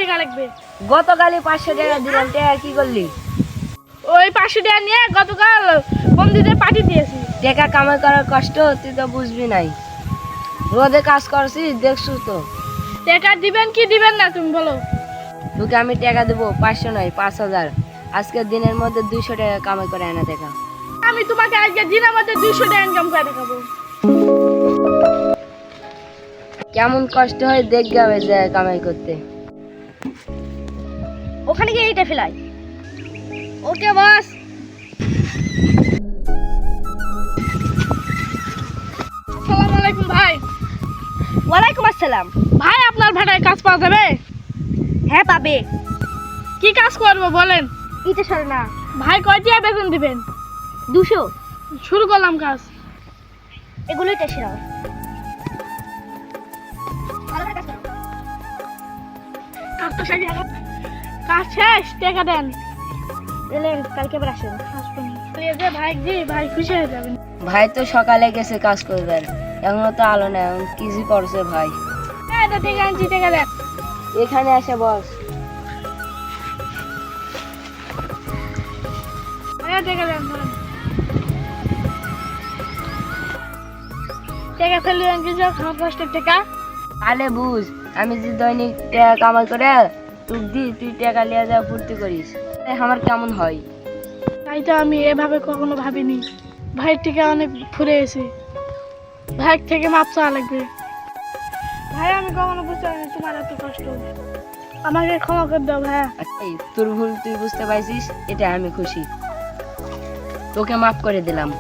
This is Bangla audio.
টাকা লাগবে। গতকালই 500 টাকা দিলাম, টাকা কি করলি? ওই 500 টাকা নিয়ে গতকাল বন্ধুদের পার্টি দিয়েছি। টাকা কামাই করার কষ্ট তুই তো বুঝবি নাই। রোদে কাজ করছিস, দেখছু তো। টাকা দিবেন কি দিবেন না তুমি বলো। তোকে আমি টাকা দেবো 500 নয় 5000। আজকের দিনের মধ্যে 200 টাকা কামাই করে এনে দেখা। আমি তোমাকে আজকে দিনের মধ্যে 200 টাকা ইনকাম করে দেখাবো। কেমন কষ্ট হয় দেখবে হবে যে কামাই করতে। ওখানে গিয়ে এইটা ফেলাই। ওকে বস। আসসালামু আলাইকুম ভাই। ওয়ালাইকুম আসসালাম। ভাই আপনার ভাড়ায় কাজ পাওয়া যাবে? হ্যাঁ পাবে। কি কাজ করবো বলেন? ইতে সরে না। ভাই কয়টি বেতন দিবেন? 200। শুরু করলাম কাজ। এগুলোই টেসে নাও। কাজটা শেষ এখন। কাজ শেষ, টাকা দেন। এলেন কালকে আবার আসেন। আসবেন। যে ভাই জি ভাই খুশি হয়ে যাবেন। ভাই তো সকালে গেছে কাজ করবেন, এখনো তো আলো না, এখন কি জি করছে ভাই। হ্যাঁ তো ঠিক আছে, টাকা দেন। এখানে আসে বস। হ্যাঁ টাকা দেন। টাকা ফেললেন কিছু খাওয়া কষ্টের টাকা। তাহলে বুঝ, আমি যে দৈনিক টাকা কামাই করে তুই দি, তুই টাকা লিয়ে যা ফুর্তি করিস, আমার কেমন হয়? তাই তো আমি এভাবে কখনো ভাবিনি। ভাইয়ের থেকে অনেক ফুরে এসে ভাই থেকে মাপ চাওয়া লাগবে। ভাই আমি কখনো বুঝতে পারিনি তোমার এত কষ্ট। আমাকে ক্ষমা করে দাও ভাইয়া। এই তোর ভুল তুই বুঝতে পারছিস, এটা আমি খুশি, তোকে মাফ করে দিলাম।